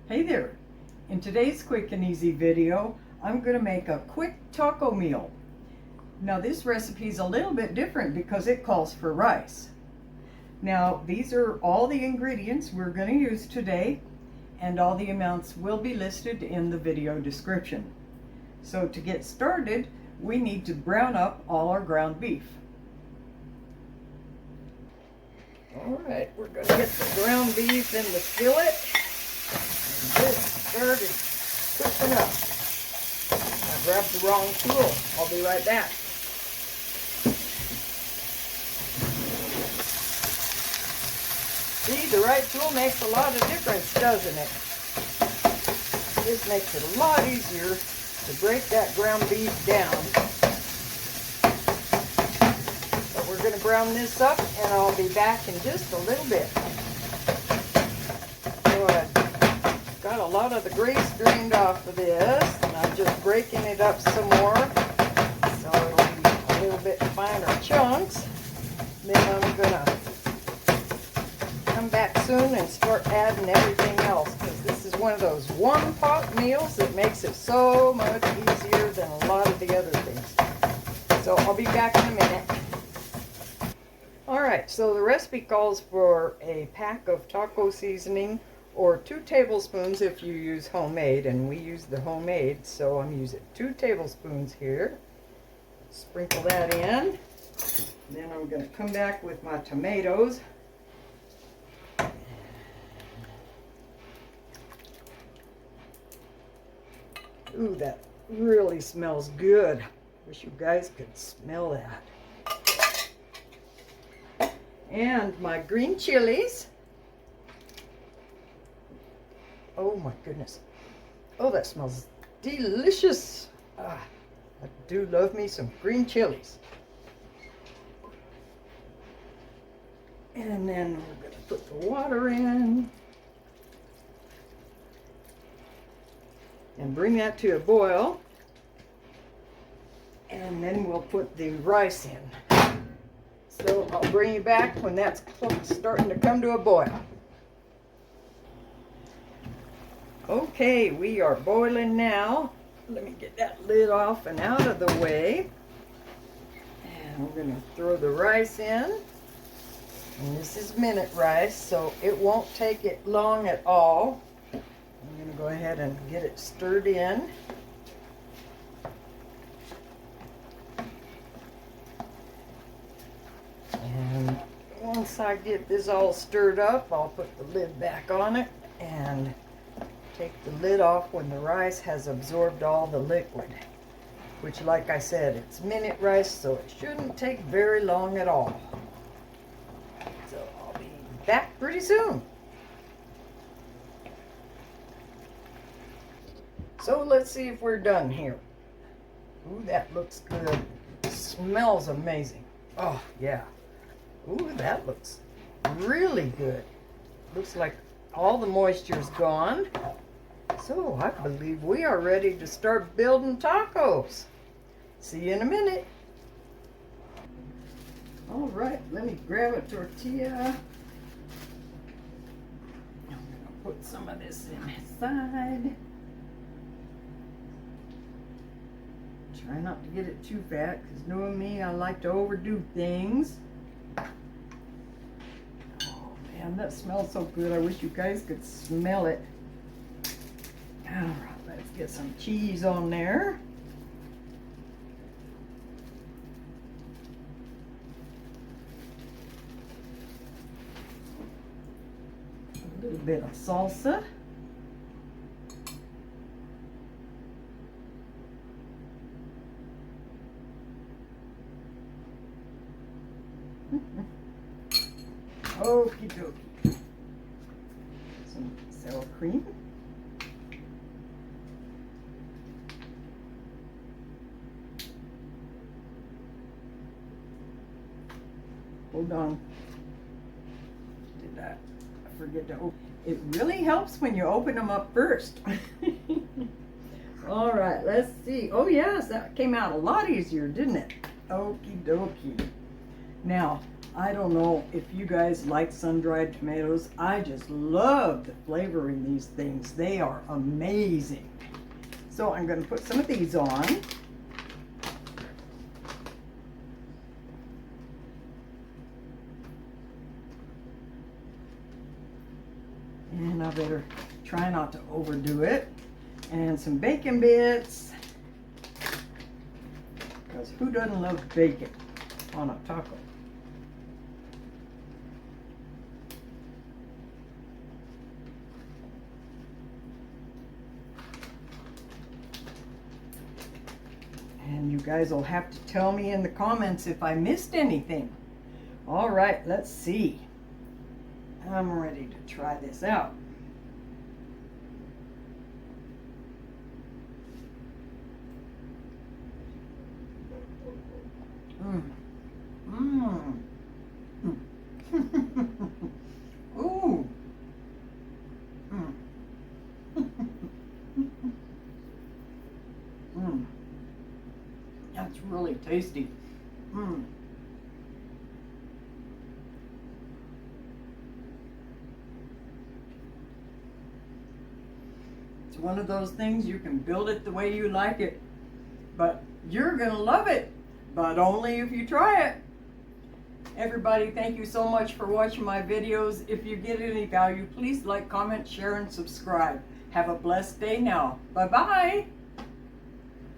Hey there! In today's quick and easy video, I'm going to make a quick taco meal. Now this recipe is a little bit different because it calls for rice. Now these are all the ingredients we're going to use today, and all the amounts will be listed in the video description. So to get started, we need to brown up all our ground beef. Alright, we're going to get the ground beef in the skillet. This started cooking up. I grabbed the wrong tool. I'll be right back. See, the right tool makes a lot of difference, doesn't it? This makes it a lot easier to break that ground beef down. But we're going to brown this up, and I'll be back in just a little bit. So I've got a lot of the grease drained off of this, and I'm just breaking it up some more so it'll be a little bit finer chunks. Then I'm going to come back soon and start adding everything else, because this is one of those one pot meals that makes it so much easier than a lot of the other things. So I'll be back in a minute. Alright, so the recipe calls for a pack of taco seasoning, or 2 tablespoons if you use homemade, and we use the homemade, so I'm using 2 tablespoons here. Sprinkle that in. Then I'm going to come back with my tomatoes. Ooh, that really smells good. Wish you guys could smell that. And my green chilies. Oh my goodness. Oh, that smells delicious. I do love me some green chilies. And then we're going to put the water in. And bring that to a boil. And then we'll put the rice in. So I'll bring you back when that's starting to come to a boil. Okay, we are boiling now. Let me get that lid off and out of the way. And we're going to throw the rice in. And this is minute rice, so it won't take it long at all. I'm going to go ahead and get it stirred in. And once I get this all stirred up, I'll put the lid back on it and take the lid off when the rice has absorbed all the liquid. Which, like I said, it's minute rice, so it shouldn't take very long at all. So I'll be back pretty soon. So let's see if we're done here. Ooh, that looks good. Smells amazing. Oh, yeah. Ooh, that looks really good. Looks like all the moisture's gone. So I believe we are ready to start building tacos. See you in a minute. All right, let me grab a tortilla. I'm going to put some of this inside. Try not to get it too fat, because knowing me, I like to overdo things. Oh man, that smells so good. I wish you guys could smell it. Alright, let's get some cheese on there. A little bit of salsa. Okie dokie. Some sour cream. Hold on. Did I forget to open? It really helps when you open them up first. All right, let's see. Oh yes, that came out a lot easier, didn't it? Okie dokie. Now, I don't know if you guys like sun-dried tomatoes. I just love the flavor in these things. They are amazing. So I'm going to put some of these on. And I better try not to overdo it. And some bacon bits. Because who doesn't love bacon on a taco? And you guys will have to tell me in the comments if I missed anything. All right, let's see. I'm ready to try this out. Mmm. Mmm. Ooh. Mmm. Mmm. That's really tasty. Mmm. It's one of those things you can build it the way you like it, but you're gonna love it, but only if you try it. Everybody, thank you so much for watching my videos. If you get any value, please like, comment, share, and subscribe. Have a blessed day now. Bye-bye.